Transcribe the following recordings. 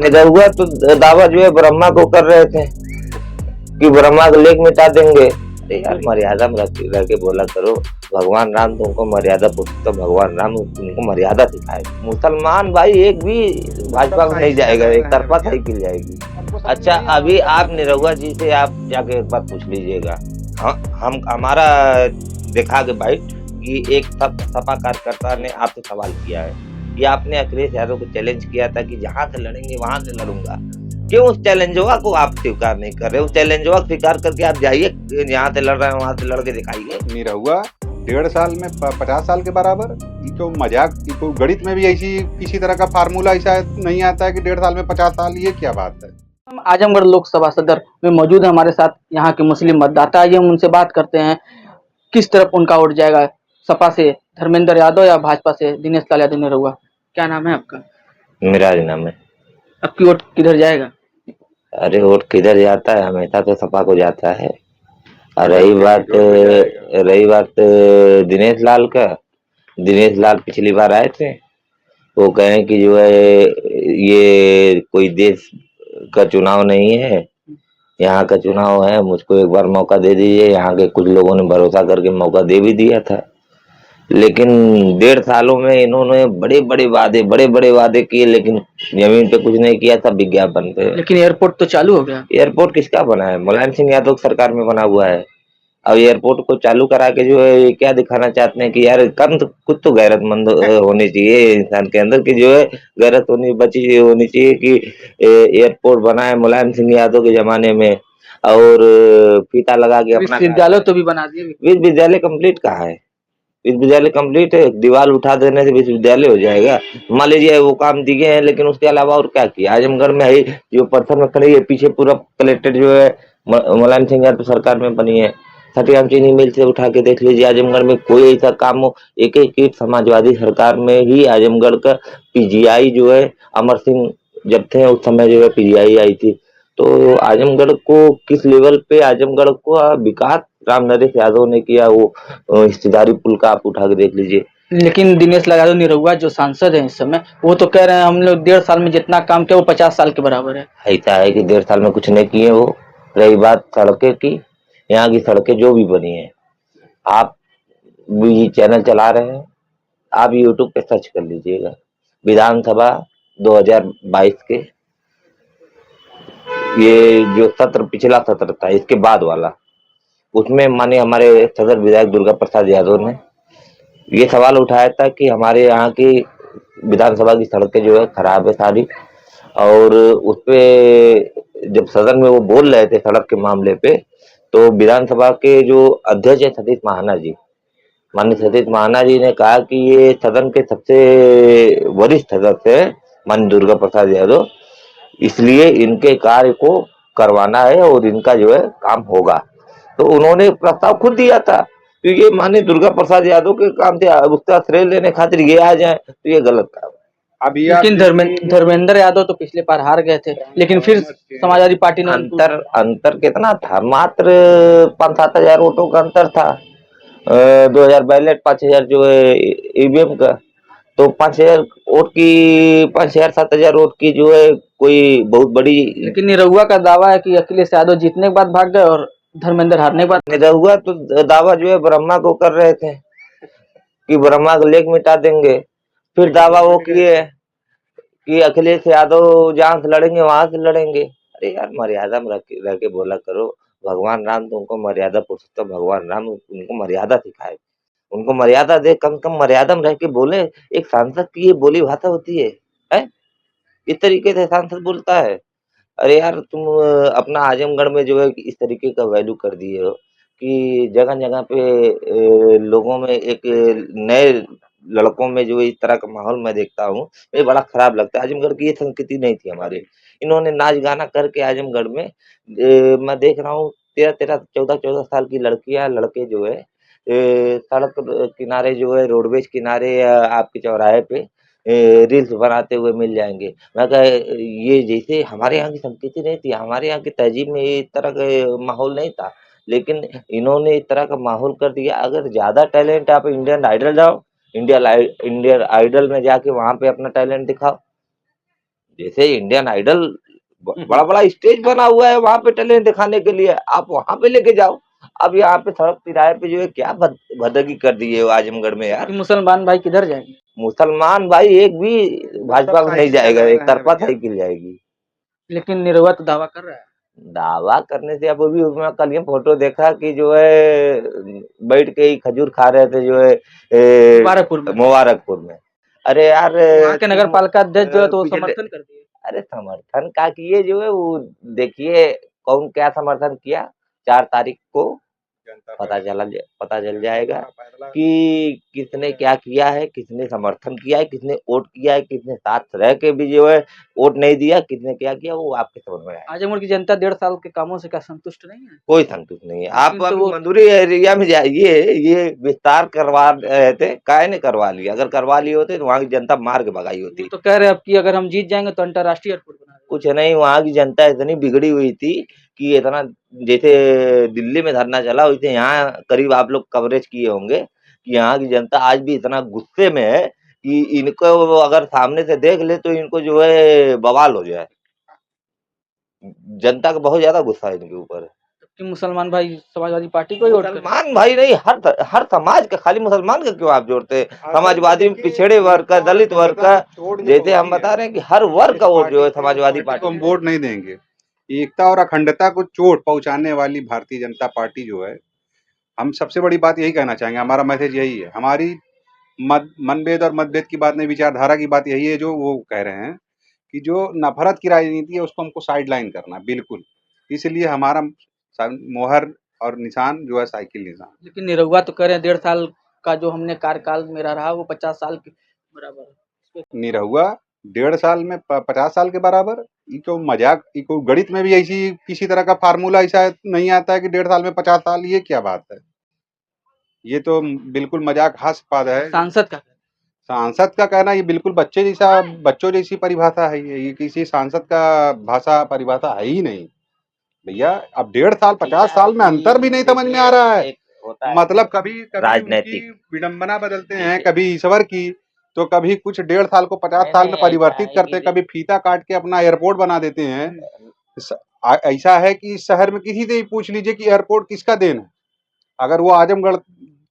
निरहुआ तो दावा जो है ब्रह्मा को कर रहे थे कि ब्रह्मा को लेक मिटा देंगे। अरे यार मर्यादा में रह के बोला करो। भगवान राम तुमको मर्यादा पुरुषोत्तम भगवान राम तुमको मर्यादा सिखाए। मुसलमान भाई एक भी भाजपा में नहीं जाएगा, एक तरफा साइकिल जाएगी। अच्छा अभी आप निरहुआ जी से आप जाके एक बार पूछ लीजिएगा। हम हमारा देखा के भाई कि एक सपा कार्यकर्ता ने आपसे सवाल किया है कि आपने अखिलेश यादव को चैलेंज किया था कि जहां से लड़ेंगे वहां से लड़ूंगा। क्यों उस चैलेंजवा को आप स्वीकार नहीं कर रहे? उस चैलेंजवा स्वीकार करके आप जाइए, यहाँ से लड़ रहे हैं वहां से लड़ के दिखाइए। निरहुआ 1.5 साल में 50 साल के बराबर। तो मजाक, तो गणित में भी ऐसी किसी तरह का फार्मूला ऐसा नहीं आता है कि 1.5 साल में 50 साल, ये क्या बात है। हम आजमगढ़ लोकसभा सदर में मौजूद है, हमारे साथ यहाँ के मुस्लिम मतदाता। आइए हम उनसे बात करते हैं किस तरफ उनका वोट जाएगा, सपा से धर्मेंद्र यादव या भाजपा से दिनेश लाल यादव निरहुआ। क्या नाम है आपका? मेरा नाम है। आपकी वोट किधर जाएगा? अरे वोट किधर जाता है, हमेशा तो सपा को जाता है। और रही बात दिनेश लाल का, दिनेश लाल पिछली बार आए थे, वो कहें कि जो है ये कोई देश का चुनाव नहीं है, यहाँ का चुनाव है, मुझको एक बार मौका दे दीजिए। यहाँ के कुछ लोगों ने भरोसा करके मौका दे भी दिया था, लेकिन 1.5 सालों में इन्होंने बड़े बड़े वादे किए, लेकिन जमीन पे कुछ नहीं किया, सब विज्ञापन पे। लेकिन एयरपोर्ट तो चालू हो गया। एयरपोर्ट किसका बना है? मुलायम सिंह यादव की सरकार में बना हुआ है। अब एयरपोर्ट को चालू करा के जो है ये क्या दिखाना चाहते हैं कि यार कम तो कुछ तो गैरतमंद होनी चाहिए इंसान के अंदर, की जो है गैरत होनी चाहिए कि एयरपोर्ट बना है मुलायम सिंह यादव के जमाने में, और फीता लगा के अपना विश्वविद्यालय तो भी बना दिए। विश्वविद्यालय कंप्लीट कहाँ है? विश्वविद्यालय कंप्लीट है? दीवार उठा देने से विश्वविद्यालय हो जाएगा? मान लीजिए वो काम दिए हैं, लेकिन उसके अलावा और क्या किया? आजमगढ़ में है जो पत्थर में खड़ी है पीछे पूरा कलेक्टेड जो है मुलायम सिंह यादव सरकार में बनी है। सटियाम चीनी मिल से उठा के देख लीजिए, आजमगढ़ में कोई ऐसा काम हो? एक समाजवादी सरकार में ही आजमगढ़ का पीजीआई जो है, अमर सिंह जब थे उस समय जो है पीजीआई आई थी। तो आजमगढ़ को किस लेवल पे आजमगढ़ को विकास राम नरेश यादव ने किया, वो हिस्सेदारी पुल का आप उठा के देख लीजिए। लेकिन दिनेश लाल यादव निरहुआ जो सांसद है इस समय, वो तो कह रहे हैं हम लोग 1.5 साल में जितना काम किया वो 50 साल के बराबर है। ऐसा है कि 1.5 साल में कुछ नहीं किए वो। रही बात सड़कें की, यहाँ की सड़कें जो भी बनी है, आप भी चैनल चला रहे हैं, आप यूट्यूब पे सर्च कर लीजिएगा। विधानसभा 2022 के ये जो सत्र, पिछला सत्र था इसके बाद वाला, उसमें माने हमारे सदर विधायक दुर्गा प्रसाद यादव ने ये सवाल उठाया था कि हमारे यहाँ की विधानसभा की सड़कें जो है खराब है सारी। और उसपे जब सदन में वो बोल रहे थे सड़क के मामले पे, तो विधानसभा के जो अध्यक्ष है सतीश महाना जी, माननीय सतीश महाना जी ने कहा कि ये सदन के सबसे वरिष्ठ सदस्य है माननीय दुर्गा प्रसाद यादव, इसलिए इनके कार्य को करवाना है और इनका जो है काम होगा। तो उन्होंने प्रस्ताव खुद दिया था, तो ये माननीय दुर्गा प्रसाद यादव के काम थे, उसका श्रेय लेने खातिर ये आ जाए तो ये गलत काम। अभी लेकिन धर्मेंद्र यादव तो पिछले बार हार गए थे, लेकिन फिर समाजवादी पार्टी ने अंतर कितना था? मात्र 5-7 हजार वोटों का अंतर था। 2000 बैलेट, 5,000 जो है ईवीएम का, तो 5,000 वोट की, 5,000-7,000 वोट की जो है कोई बहुत बड़ी। लेकिन निरहुआ का दावा है कि अखिलेश यादव जीतने के बाद भाग गए और धर्मेंद्र हारने के बाद। निरहुआ तो दावा जो है ब्रह्मा को कर रहे थे कि ब्रह्मा को लेक मिटा देंगे। फिर दावा वो किए कि अखिलेश यादव जहां से लड़ेंगे वहां से लड़ेंगे। अरे यार मर्यादा में रह के बोला करो। भगवान राम तुमको मर्यादा पुरुषोत्तम भगवान राम उनको मर्यादा सिखाए, उनको मर्यादा दे, कम से कम मर्यादा में रह के बोले। एक सांसद की ये बोली भाषा होती है? इस तरीके से सांसद बोलता है? अरे यार तुम अपना आजमगढ़ में जो है इस तरीके का वैल्यू कर दिए हो कि जगह जगह पे लोगों में एक नए लड़कों में जो इस तरह का माहौल मैं देखता हूँ, ये बड़ा खराब लगता है। आजमगढ़ की ये संस्कृति नहीं थी हमारे। इन्होंने नाच गाना करके आजमगढ़ में मैं देख रहा हूँ 13-13, 14-14 साल की लड़कियां लड़के जो है सड़क किनारे जो है, रोडवेज किनारे या आपके चौराहे पे रील्स बनाते हुए मिल जाएंगे। मैं कहा ये जैसे हमारे यहाँ की संस्कृति नहीं थी, हमारे यहाँ की तहजीब में इस तरह का माहौल नहीं था, लेकिन इन्होंने इस तरह का माहौल कर दिया। अगर ज्यादा टैलेंट आप इंडियन आइडल जाओ, इंडियन आइडल में जाके वहां पे अपना टैलेंट दिखाओ। जैसे इंडियन आइडल बड़ा बड़ा स्टेज बना हुआ है वहां पे टैलेंट दिखाने के लिए, आप वहां पे लेके जाओ। अब यहाँ पे सड़क तिराहे पे जो है क्या भदगी कर दी है वो आजमगढ़ में यार। कि मुसलमान भाई किधर जाएंगे? मुसलमान भाई एक भी भाजपा को नहीं साइकिल जाएगा, चला एक रहे हैं तरफा भैया। साइकिल जाएगी। लेकिन निरहुआ तो दावा कर रहा है। दावा करने से अब अभी मैं कल ये फोटो देखा कि जो है बैठ के ही खजूर खा रहे थे जो है मुबारकपुर में। मुबारकपुर में। अरे यार वहाँ के नगर पालिका अध्यक्ष जो है तो वो पिछले समर्थन कर दिए। अरे समर्थन का किए जो है वो देखिए कौन क्या समर्थन किया। 4 तारीख को पता चल जाएगा कि किसने क्या किया है, किसने समर्थन किया है, किसने वोट किया है, किसने साथ रह के भी जो है वोट नहीं दिया, किसने क्या किया वो आपके समझ में आएगा। आजमगढ़ की जनता 1.5 साल के कामों से क्या संतुष्ट नहीं है? कोई संतुष्ट नहीं है। आप लेकिन तो अभी वो मंदुरी एरिया में जाइए, ये विस्तार करवा रहे थे, काहे ने करवा लिया? अगर करवा लिए होते तो वहाँ की जनता मार के भगाई वो होती। तो कह रहे हैं अब कि अगर हम जीत जाएंगे तो अंतर्राष्ट्रीय एयरपोर्ट बना देंगे। कुछ नहीं, वहाँ की जनता इतनी बिगड़ी हुई थी कि इतना जैसे दिल्ली में धरना चला वैसे यहाँ करीब आप लोग कवरेज किए होंगे कि यहाँ की जनता आज भी इतना गुस्से में है कि इनको अगर सामने से देख ले तो इनको जो है बवाल हो जाए। जनता का बहुत ज्यादा गुस्सा है इनके ऊपर। कि मुसलमान भाई समाजवादी पार्टी को ही वोट करें। मुसलमान भाई नहीं, हर समाज का, खाली मुसलमान का क्यों आप जोड़ते हैं? समाजवादी में पिछड़े वर्ग का, दलित वर्ग का, जैसे हम बता रहे हैं कि हर वर्ग का वोट जो है समाजवादी को हम पार्टी। वोट नहीं देंगे। एकता और अखंडता को चोट पहुंचाने वाली भारतीय जनता पार्टी जो है, हम सबसे बड़ी बात यही कहना चाहेंगे, हमारा मैसेज यही है। हमारी मनभेद और मतभेद की बात नहीं, विचारधारा की बात यही है जो वो कह रहे हैं कि जो नफरत की राजनीति है उसको हमको साइड लाइन करना बिल्कुल। इसलिए हमारा मोहर और निशान जो है साइकिल निशान। लेकिन निरहुआ तो कह रहे हैं 1.5 साल का जो हमने कार्यकाल मेरा रहा वो 50 साल के बराबर है। निरहुआ 1.5 साल में 50 साल के बराबर। ये तो मजाक, ये कोई गणित में भी ऐसी किसी तरह का फार्मूला ऐसा नहीं आता है कि 1.5 साल में 50 साल, ये क्या बात है? ये तो बिल्कुल मजाक हास्यास्पद है। सांसद का कहना ये बिल्कुल बच्चों जैसी परिभाषा है। ये किसी सांसद का भाषा परिभाषा है ही नहीं भैया। अब 1.5 साल 50 साल में अंतर भी नहीं समझ में आ रहा है। मतलब कभी राजनीतिक उनकी विडंबना बदलते हैं, कभी ईश्वर की, तो कभी कुछ 1.5 साल को 50 साल में परिवर्तित करते हैं, कभी फीता काट के अपना एयरपोर्ट बना देते हैं। ऐसा है कि इस शहर में किसी से भी पूछ लीजिए कि एयरपोर्ट किसका देन है। अगर वो आजमगढ़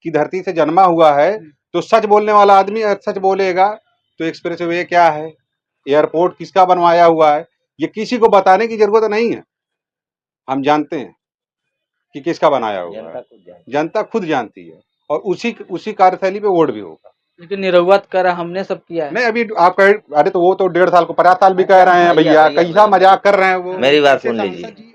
की धरती से जन्मा हुआ है तो सच बोलने वाला आदमी सच बोलेगा। तो एक्सप्रेसवे क्या है, एयरपोर्ट किसका बनवाया हुआ है, ये किसी को बताने की जरूरत नहीं है। हम जानते हैं कि किसका बनाया हुआ है, जनता खुद जानती है, और उसी कार्यशैली पे वोट भी होगा। लेकिन निरहुआ कह रहा हमने सब किया है। नहीं, अभी आप कह, अरे तो वो तो 1.5 साल को 50 साल भी कह रहे हैं भैया, कैसा मजाक कर रहे हैं वो। मेरी बात सुन लीजिए,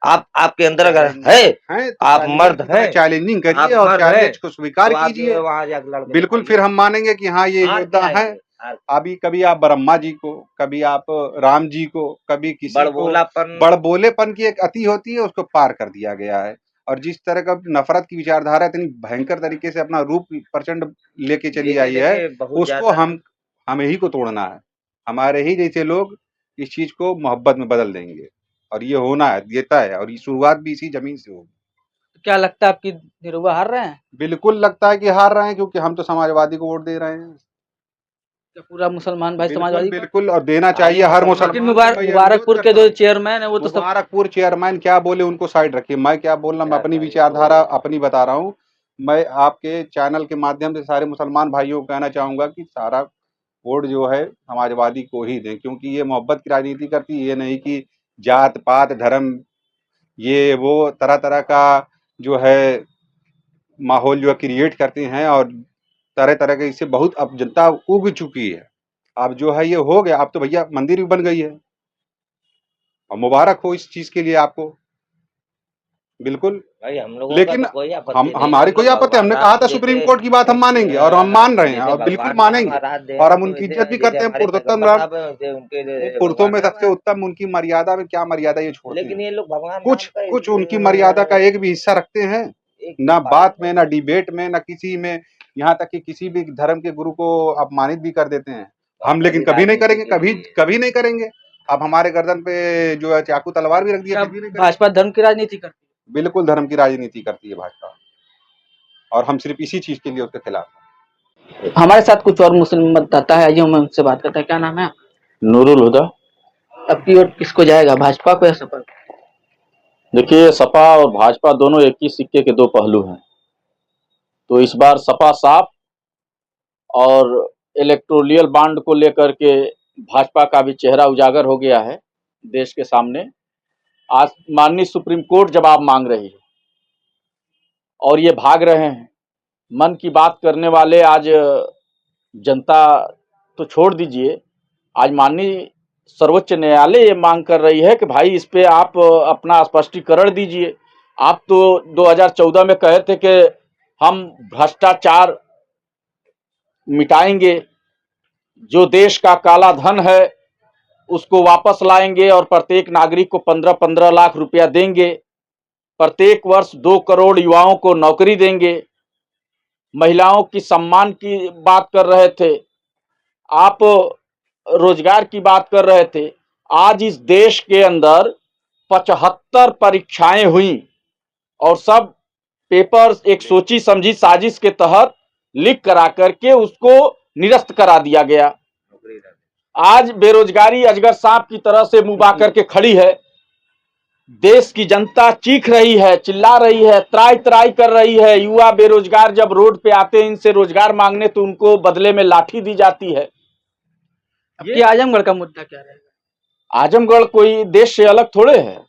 आपके अंदर अगर है तो आप मर्द हैं, चैलेंजिंग आप करिए और मर्द चैलेंज हैं, को स्वीकार तो आप कीजिए। वहां जाकर लड़ के बिल्कुल, दिखाइए। फिर हम मानेंगे कि हाँ ये हार योद्धा क्या है। अभी कभी आप ब्रह्मा जी को, कभी आप राम जी को, कभी किसी को बड़बोलापन बड़बोलेपन की एक अति होती है, उसको पार कर दिया गया है। और जिस तरह का नफरत की विचारधारा इतनी भयंकर तरीके से अपना रूप प्रचंड लेके चली आई है, उसको हमें ही को तोड़ना है। हमारे ही जैसे लोग इस चीज को मोहब्बत में बदल देंगे, और ये होना है, ये तय है, और ये शुरुआत भी इसी जमीन से होगी। क्या लगता है आपकी निरहुआ हार रहे हैं? बिल्कुल लगता है कि हार रहे हैं, क्योंकि हम तो समाजवादी को वोट दे रहे हैं। क्या पूरा मुसलमान भाई समाजवादी को? बिल्कुल, और देना चाहिए हर लेकिन मुसलमान। मुबारकपुर के जो चेयरमैन है वो तो सब मुबारकपुर चेयरमैन क्या बोले उनको साइड रखिए, मैं क्या बोल रहा हूँ, मैं अपनी विचारधारा अपनी बता रहा हूँ। मैं आपके चैनल के माध्यम से सारे मुसलमान भाइयों को कहना चाहूंगा कि सारा वोट जो है समाजवादी को ही दें, क्योंकि ये मोहब्बत की राजनीति करती है। ये नहीं कि जात पात धर्म ये वो तरह तरह का जो है माहौल जो है क्रिएट करते हैं, और तरह तरह के इससे बहुत अब जनता उग चुकी है। अब जो है ये हो गया, अब तो भैया मंदिर भी बन गई है, और मुबारक हो इस चीज के लिए आपको। बिल्कुल भाई हम लोगों लेकिन का तो कोई आपत्ति हम नहीं, हमारी कोई आपत्ति, हमने कहा था सुप्रीम कोर्ट की बात हम मानेंगे, और हम मान रहे हैं, और बिल्कुल मानेंगे, और हम उनकी इज्जत भी करते हैं। पुरुषोत्तम राम, पुरुषों में सबसे उत्तम उनकी मर्यादा में क्या मर्यादा ये छोड़ते लेकिन हैं। ये लोग भगवान कुछ उनकी मर्यादा का एक भी हिस्सा रखते हैं, ना बात में, ना डिबेट में, ना किसी में। यहाँ तक कि किसी भी धर्म के गुरु को अपमानित भी कर देते हैं हम, लेकिन कभी नहीं करेंगे, कभी नहीं करेंगे। अब हमारे गर्दन पे जो है चाकू तलवार भी रख दिया, भाजपा धर्म की राजनीति करती है। बिल्कुल धर्म की राजनीति करती है भाजपा, और हम सिर्फ इसी चीज के लिए उसके खिलाफ हैं। हमारे साथ कुछ और मुस्लिम मतदाता है, आइए हम उनसे बात करते हैं। क्या नाम है? नूरुल हुदा। अब की वोट किसको जाएगा, भाजपा को या सपा को? देखिए, सपा और भाजपा दोनों एक ही सिक्के के दो पहलू हैं। तो इस बार सपा साफ, और इलेक्टोरल बॉन्ड को लेकर के भाजपा का भी चेहरा उजागर हो गया है देश के सामने। आज माननीय सुप्रीम कोर्ट जवाब मांग रही है और ये भाग रहे हैं। मन की बात करने वाले आज जनता तो छोड़ दीजिए, आज माननीय सर्वोच्च न्यायालय ये मांग कर रही है कि भाई इस पे आप अपना स्पष्टीकरण दीजिए। आप तो 2014 में कहे थे कि हम भ्रष्टाचार मिटाएंगे, जो देश का काला धन है उसको वापस लाएंगे और प्रत्येक नागरिक को 15-15 लाख रुपया देंगे, प्रत्येक वर्ष 2 करोड़ युवाओं को नौकरी देंगे, महिलाओं की सम्मान की बात कर रहे थे, आप रोजगार की बात कर रहे थे। आज इस देश के अंदर 75 परीक्षाएं हुई और सब पेपर्स एक सोची समझी साजिश के तहत लीक करा करके उसको निरस्त करा दिया गया। आज बेरोजगारी अजगर सांप की तरह से मुंह बाकर के खड़ी है। देश की जनता चीख रही है, चिल्ला रही है, त्राई त्राई कर रही है। युवा बेरोजगार जब रोड पे आते हैं इनसे रोजगार मांगने तो उनको बदले में लाठी दी जाती है। ये आजमगढ़ का मुद्दा क्या रहेगा? आजमगढ़ कोई देश से अलग थोड़े है,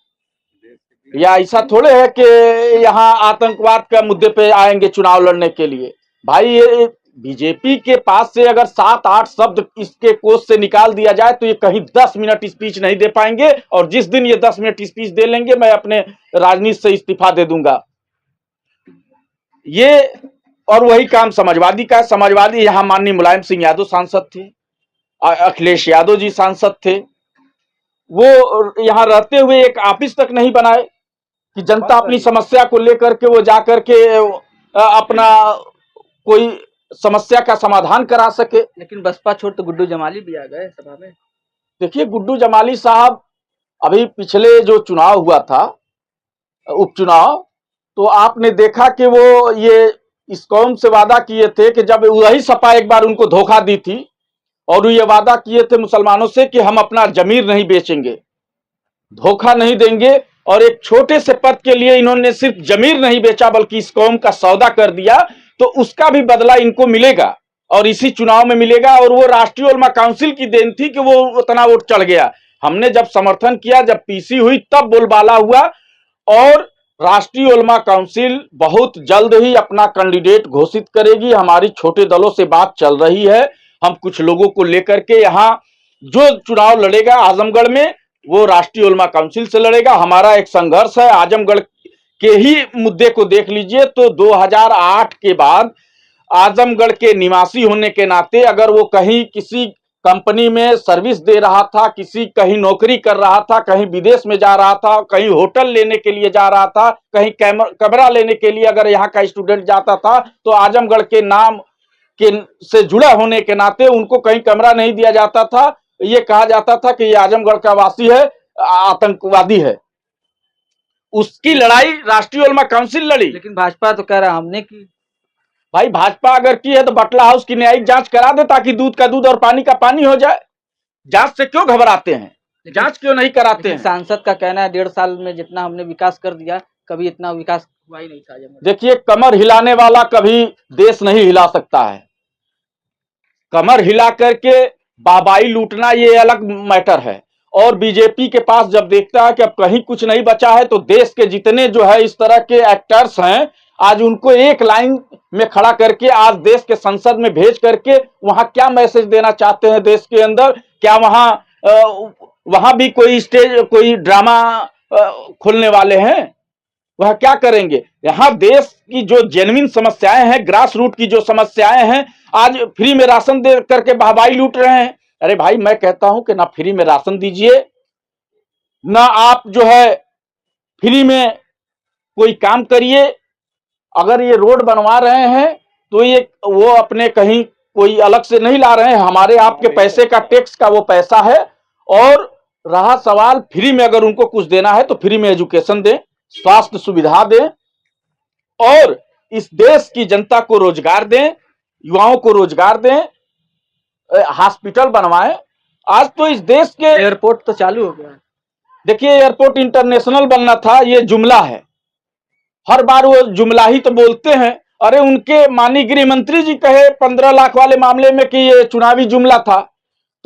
या ऐसा थोड़े है कि यहाँ आतंकवाद का मुद्दे पे आएंगे चुनाव लड़ने के लिए। भाई ये बीजेपी के पास से अगर 7-8 शब्द इसके कोष से निकाल दिया जाए तो ये कहीं 10 मिनट स्पीच नहीं दे पाएंगे, और जिस दिन ये 10 मिनट स्पीच दे लेंगे मैं अपने राजनीति से इस्तीफा दे दूंगा। ये और वही काम समाजवादी का। समाजवादी यहाँ माननीय मुलायम सिंह यादव सांसद थे, अखिलेश यादव जी सांसद थे, वो यहाँ रहते हुए एक ऑफिस तक नहीं बनाए कि जनता अपनी समस्या को लेकर के वो जाकर के अपना कोई समस्या का समाधान करा सके। लेकिन बसपा छोड़ तो गुड्डू जमाली भी आ गए सभा में। देखिए, गुड्डू जमाली साहब अभी पिछले जो चुनाव हुआ था, उपचुनाव, तो आपने देखा कि वो ये इस कौम से वादा किए थे कि जब वही सपा एक बार उनको धोखा दी थी और ये वादा किए थे मुसलमानों से कि हम अपना जमीर नहीं बेचेंगे, धोखा नहीं देंगे, और एक छोटे से पद के लिए इन्होंने सिर्फ जमीर नहीं बेचा बल्कि इस कौम का सौदा कर दिया। तो उसका भी बदला इनको मिलेगा और इसी चुनाव में मिलेगा। और वो राष्ट्रीय उलमा काउंसिल की देन थी कि वो उतना वोट चढ़ गया। हमने जब समर्थन किया, जब पीसी हुई, तब बोलबाला हुआ, और राष्ट्रीय उलमा काउंसिल बहुत जल्द ही अपना कैंडिडेट घोषित करेगी। हमारी छोटे दलों से बात चल रही है, हम कुछ लोगों को लेकर के यहाँ जो चुनाव लड़ेगा आजमगढ़ में वो राष्ट्रीय उलमा काउंसिल से लड़ेगा। हमारा एक संघर्ष है आजमगढ़ के ही मुद्दे को देख लीजिए तो 2008 के बाद आजमगढ़ के निवासी होने के नाते अगर वो कहीं किसी कंपनी में सर्विस दे रहा था, किसी कहीं नौकरी कर रहा था, कहीं विदेश में जा रहा था, कहीं होटल लेने के लिए जा रहा था, कहीं कमरा लेने के लिए अगर यहाँ का स्टूडेंट जाता था, तो आजमगढ़ के नाम के से जुड़ा होने के नाते उनको कहीं कमरा नहीं दिया जाता था। ये कहा जाता था कि ये आजमगढ़ का वासी है, आतंकवादी है। उसकी लड़ाई राष्ट्रीय उलमा काउंसिल लड़ी। लेकिन भाजपा तो कह रहा हमने की। भाई भाजपा अगर की है तो बटला हाउस की न्यायिक जांच करा दे ताकि दूध का दूध और पानी का पानी हो जाए। जांच से क्यों घबराते हैं, जांच क्यों नहीं कराते हैं? सांसद का कहना है 1.5 साल में जितना हमने विकास कर दिया, कभी इतना विकास हुआ ही नहीं था। देखिए, कमर हिलाने वाला कभी देश नहीं हिला सकता है। कमर हिला करके बाबाई लूटना ये अलग मैटर है। और बीजेपी के पास जब देखता है कि अब कहीं कुछ नहीं बचा है तो देश के जितने जो है इस तरह के एक्टर्स हैं, आज उनको एक लाइन में खड़ा करके आज देश के संसद में भेज करके वहां क्या मैसेज देना चाहते हैं देश के अंदर? क्या वहां भी कोई स्टेज, कोई ड्रामा खोलने वाले हैं? वह क्या करेंगे? यहाँ देश की जो जेन्युइन समस्याएं हैं, ग्रास रूट की जो समस्याएं हैं, आज फ्री में राशन दे करके बाबाई लूट रहे हैं। अरे भाई, मैं कहता हूं कि ना फ्री में राशन दीजिए, ना आप जो है फ्री में कोई काम करिए। अगर ये रोड बनवा रहे हैं तो ये वो अपने कहीं कोई अलग से नहीं ला रहे हैं, हमारे आपके पैसे का टैक्स का वो पैसा है। और रहा सवाल फ्री में अगर उनको कुछ देना है तो फ्री में एजुकेशन दें, स्वास्थ्य सुविधा दें, और इस देश की जनता को रोजगार दें, युवाओं को रोजगार दें, हॉस्पिटल बनवाएं। आज तो इस देश के एयरपोर्ट तो चालू हो गया है। देखिए, एयरपोर्ट इंटरनेशनल बनना था, ये जुमला है। हर बार वो जुमला ही तो बोलते हैं। अरे उनके माननीय गृह मंत्री जी कहे 15 लाख वाले मामले में कि ये चुनावी जुमला था,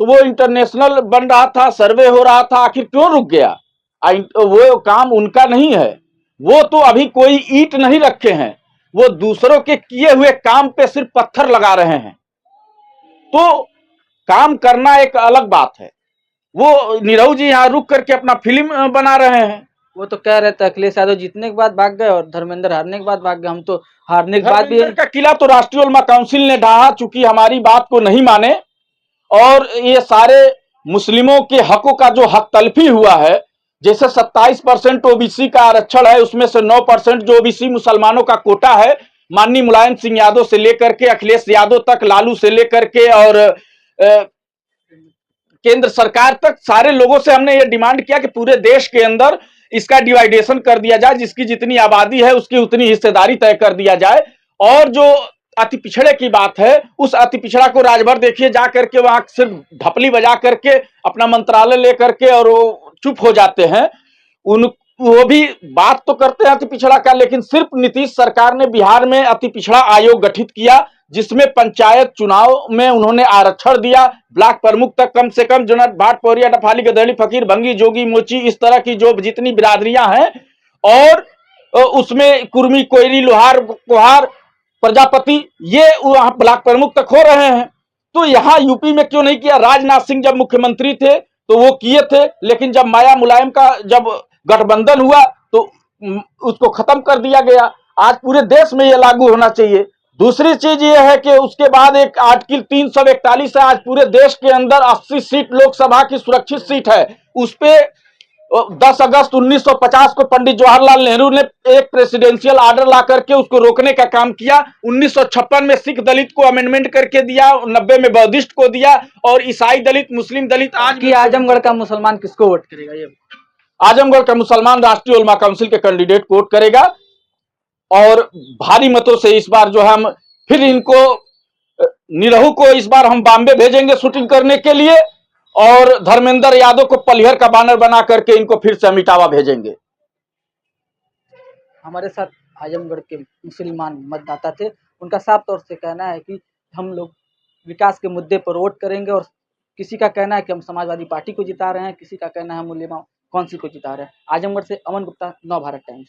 तो वो इंटरनेशनल बन रहा था, सर्वे हो रहा था, आखिर क्यों रुक गया? वो काम उनका नहीं है। वो तो अभी कोई ईंट नहीं रखे हैं, वो दूसरों के किए हुए काम पे सिर्फ पत्थर लगा रहे हैं। तो काम करना एक अलग बात है। वो नीरव जी यहाँ रुक करके अपना फिल्म बना रहे हैं। वो तो कह रहे थे अखिलेश यादव जीतने के बाद भाग गए और धर्मेंद्र हारने के बाद भाग गए। हम तो हारने के बाद भी धर्मेंद्र का किला तो राष्ट्रीय उलमा काउंसिल ने ढहा, चूंकि हमारी बात को नहीं माने और ये सारे मुस्लिमों के हकों का जो हक तलफी हुआ है, जैसे 27% ओबीसी का आरक्षण है, उसमें से 9% जो ओबीसी मुसलमानों का कोटा है, माननीय मुलायम सिंह यादव से लेकर के अखिलेश यादव तक, लालू से लेकर के और केंद्र सरकार तक, सारे लोगों से हमने ये डिमांड किया कि पूरे देश के अंदर इसका डिवाइडेशन कर दिया जाए, जिसकी जितनी आबादी है उसकी उतनी हिस्सेदारी तय कर दिया जाए। और जो अति पिछड़े की बात है, उस अति पिछड़ा को राजभर देखिए जा करके वहां सिर्फ ढपली बजा करके अपना मंत्रालय लेकर के और वो चुप हो जाते हैं। वो भी बात तो करते हैं अति पिछड़ा का, लेकिन सिर्फ नीतीश सरकार ने बिहार में अति पिछड़ा आयोग गठित किया, जिसमें पंचायत चुनाव में उन्होंने आरक्षण दिया, ब्लॉक प्रमुख तक कम से कम जुनट भाट पौरिया डफाली गदड़ी फकीर भंगी जोगी मोची इस तरह की जो जितनी बिरादरियां हैं, और उसमें कुर्मी कोयरी लोहार कुहार प्रजापति ये वहां ब्लॉक प्रमुख तक हो रहे हैं। तो यहाँ यूपी में क्यों नहीं किया? राजनाथ सिंह जब मुख्यमंत्री थे तो वो किए थे, लेकिन जब माया मुलायम का जब गठबंधन हुआ तो उसको खत्म कर दिया गया। आज पूरे देश में ये लागू होना चाहिए। दूसरी चीज ये है कि उसके बाद एक आर्टिकल 341 है, आज पूरे देश के अंदर 80 सीट लोकसभा की सुरक्षित सीट है। उस पे 10 अगस्त 1950 को पंडित जवाहरलाल नेहरू ने एक प्रेसिडेंशियल ऑर्डर ला करके उसको रोकने का काम किया। 1956 में सिख दलित को अमेंडमेंट करके दिया, 90 में बौद्धिस्ट को दिया, और ईसाई दलित मुस्लिम दलित आज कि आजमगढ़ का मुसलमान किसको वोट करेगा? ये आजमगढ़ का मुसलमान राष्ट्रीय उलमा काउंसिल के कैंडिडेट को वोट करेगा, और भारी मतों से इस बार जो है हम फिर इनको निरहू को इस बार हम बॉम्बे भेजेंगे शूटिंग करने के लिए, और धर्मेंद्र यादव को पलिहर का बैनर बना करके इनको फिर से हम इटावा भेजेंगे। हमारे साथ आजमगढ़ के मुसलमान मतदाता थे। उनका साफ तौर से कहना है कि हम लोग विकास के मुद्दे पर वोट करेंगे, और किसी का कहना है कि हम समाजवादी पार्टी को जिता रहे हैं, किसी का कहना है हम उलेमा काउंसिल को जिता रहे हैं। आजमगढ़ से अमन गुप्ता, नव भारत टाइम्स।